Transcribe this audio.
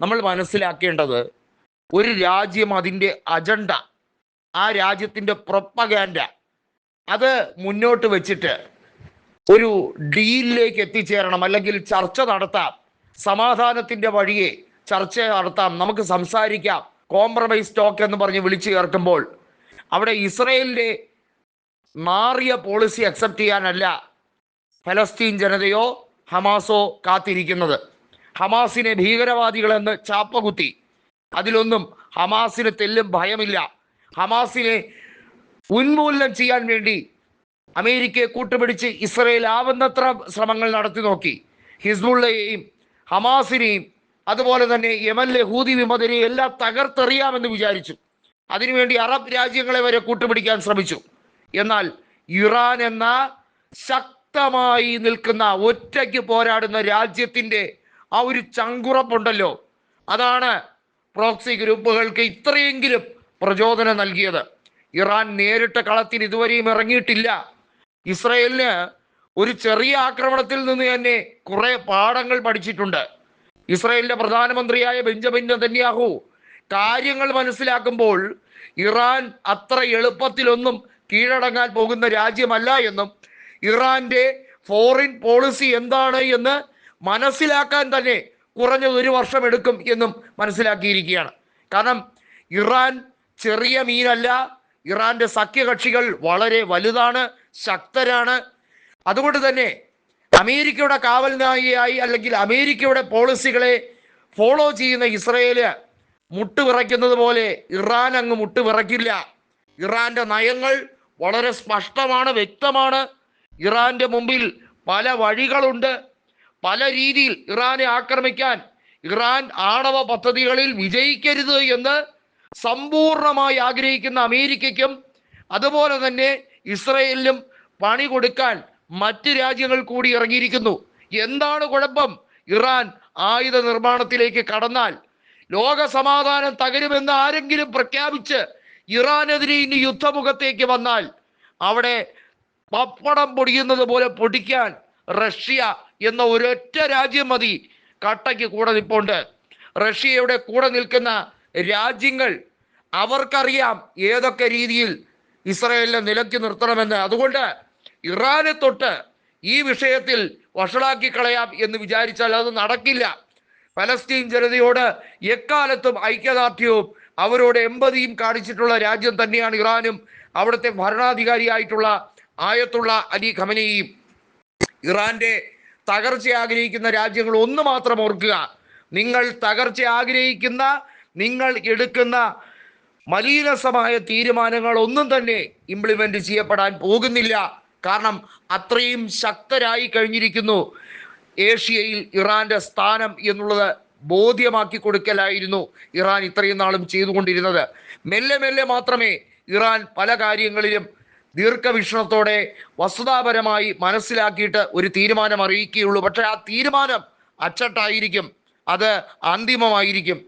നമ്മൾ മനസ്സിലാക്കേണ്ടത്, ഒരു രാജ്യം അതിൻ്റെ അജണ്ട, ആ രാജ്യത്തിൻ്റെ പ്രൊപ്പഗാൻഡ അത് മുന്നോട്ട് വെച്ചിട്ട് ഒരു ഡീലിലേക്ക് എത്തിച്ചേരണം, അല്ലെങ്കിൽ ചർച്ച നടത്താം, സമാധാനത്തിൻ്റെ വഴിയെ ചർച്ച നടത്താം, നമുക്ക് സംസാരിക്കാം, കോംപ്രമൈസ് ടോക്ക് എന്ന് പറഞ്ഞ് വിളിച്ചു ചേർക്കുമ്പോൾ അവിടെ ഇസ്രയേലിൻ്റെ മാറിയ പോളിസി അക്സെപ്റ്റ് ചെയ്യാനല്ല ഫലസ്തീൻ ജനതയോ ഹമാസോ കാത്തിരിക്കുന്നത്. ഹമാസിനെ ഭീകരവാദികളെന്ന് ചാപ്പകുത്തി അതിലൊന്നും ഹമാസിന് തെല്ലും ഭയമില്ല. ഹമാസിനെ ഉന്മൂലനം ചെയ്യാൻ വേണ്ടി അമേരിക്കയെ കൂട്ടുപിടിച്ച് ഇസ്രയേൽ ആവുന്നത്ര ശ്രമങ്ങൾ നടത്തി നോക്കി. ഹിസ്ബുള്ളയെയും ഹമാസിനെയും അതുപോലെ തന്നെ യമനിലെ ഹൂതി വിമതരെയും എല്ലാം തകർത്തെറിയാമെന്ന് വിചാരിച്ചു. അതിനുവേണ്ടി അറബ് രാജ്യങ്ങളെ വരെ കൂട്ടുപിടിക്കാൻ ശ്രമിച്ചു. എന്നാൽ ഇറാൻ എന്ന ശക്തമായി നിൽക്കുന്ന, ഒറ്റയ്ക്ക് പോരാടുന്ന രാജ്യത്തിൻ്റെ ആ ഒരു ചങ്കുറപ്പുണ്ടല്ലോ, അതാണ് പ്രോക്സി ഗ്രൂപ്പുകൾക്ക് ഇത്രയെങ്കിലും പ്രചോദനം നൽകിയത്. ഇറാൻ നേരിട്ട കളത്തിൽ ഇതുവരെയും ഇറങ്ങിയിട്ടില്ല. ഇസ്രയേലിന് ഒരു ചെറിയ ആക്രമണത്തിൽ നിന്ന് തന്നെ കുറെ പാഠങ്ങൾ പഠിച്ചിട്ടുണ്ട്. ഇസ്രയേലിന്റെ പ്രധാനമന്ത്രിയായ ബെഞ്ചമിൻ നെതന്യാഹു കാര്യങ്ങൾ മനസ്സിലാക്കുമ്പോൾ ഇറാൻ അത്ര എളുപ്പത്തിലൊന്നും കീഴടങ്ങാൻ പോകുന്ന രാജ്യമല്ല എന്നും ഇറാന്റെ ഫോറിൻ പോളിസി എന്താണ് എന്ന് മനസ്സിലാക്കാൻ തന്നെ കുറഞ്ഞത് 1 വർഷം എടുക്കും എന്നും മനസ്സിലാക്കിയിരിക്കുകയാണ്. കാരണം ഇറാൻ ചെറിയ മീനല്ല. ഇറാന്റെ സഖ്യകക്ഷികൾ വളരെ വലുതാണ്, ശക്തരാണ്. അതുകൊണ്ട് തന്നെ അമേരിക്കയുടെ കാവൽ നായികയായി അല്ലെങ്കിൽ അമേരിക്കയുടെ പോളിസികളെ ഫോളോ ചെയ്യുന്ന ഇസ്രയേല് മുട്ടുവിറയ്ക്കുന്നത് പോലെ ഇറാൻ അങ്ങ് മുട്ടുവിറക്കില്ല. ഇറാന്റെ നയങ്ങൾ വളരെ സ്പഷ്ടമാണ്, വ്യക്തമാണ്. ഇറാന്റെ മുമ്പിൽ പല വഴികളുണ്ട്. പല രീതിയിൽ ഇറാനെ ആക്രമിക്കാൻ, ഇറാൻ ആണവ പദ്ധതികളിൽ വിജയിക്കരുത് എന്ന് സമ്പൂർണമായി ആഗ്രഹിക്കുന്ന അമേരിക്കയ്ക്കും അതുപോലെ തന്നെ ഇസ്രയേലിനും പണി കൊടുക്കാൻ മറ്റ് രാജ്യങ്ങൾ കൂടി ഇറങ്ങിയിരിക്കുന്നു. എന്താണ് കുഴപ്പം? ഇറാൻ ആയുധ നിർമ്മാണത്തിലേക്ക് കടന്നാൽ, ലോക സമാധാനം തകരുമെന്ന് ആരെങ്കിലും പ്രഖ്യാപിച്ച് ഇറാനെതിരെ ഇനി യുദ്ധമുഖത്തേക്ക് വന്നാൽ അവിടെ പപ്പടം പൊടിയുന്നത് പോലെ പൊടിക്കാൻ റഷ്യ എന്ന ഒരൊറ്റ രാജ്യം മതി കട്ടയ്ക്ക് കൂടെ നിൽപ്പുണ്ട്. റഷ്യയുടെ കൂടെ നിൽക്കുന്ന രാജ്യങ്ങൾ അവർക്കറിയാം ഏതൊക്കെ രീതിയിൽ ഇസ്രയേലിനെ നിലയ്ക്ക് നിർത്തണമെന്ന്. അതുകൊണ്ട് ഇറാനെ തൊട്ട് ഈ വിഷയത്തിൽ വഷളാക്കി കളയാം എന്ന് വിചാരിച്ചാൽ അത് നടക്കില്ല. ഫലസ്തീൻ ജനതയോട് എക്കാലത്തും ഐക്യദാർഢ്യവും അവരോട് എമ്പതിയും കാണിച്ചിട്ടുള്ള രാജ്യം തന്നെയാണ് ഇറാനും അവിടുത്തെ ഭരണാധികാരിയായിട്ടുള്ള ആയത്തുള്ള അലി ഖമനേയും. ഇറാന്റെ തകർച്ച ആഗ്രഹിക്കുന്ന രാജ്യങ്ങൾ ഒന്ന് മാത്രം ഓർക്കുക, നിങ്ങൾ തകർച്ച ആഗ്രഹിക്കുന്ന, നിങ്ങൾ എടുക്കുന്ന മലീനസമായ തീരുമാനങ്ങൾ ഒന്നും തന്നെ ഇംപ്ലിമെന്റ് ചെയ്യപ്പെടാൻ പോകുന്നില്ല. കാരണം അത്രയും ശക്തരായി കഴിഞ്ഞിരിക്കുന്നു. ഏഷ്യയിൽ ഇറാന്റെ സ്ഥാനം എന്നുള്ളത് ബോധ്യമാക്കി കൊടുക്കലായിരുന്നു ഇറാൻ ഇത്രയും നാളും ചെയ്തുകൊണ്ടിരുന്നത്. മെല്ലെ മെല്ലെ മാത്രമേ ഇറാൻ പല കാര്യങ്ങളിലും ദീർഘവീക്ഷണത്തോടെ വസ്തുതാപരമായി മനസ്സിലാക്കിയിട്ട് ഒരു തീരുമാനം അറിയിക്കുകയുള്ളൂ. പക്ഷെ ആ തീരുമാനം അച്ചട്ടായിരിക്കും, അത് അന്തിമമായിരിക്കും.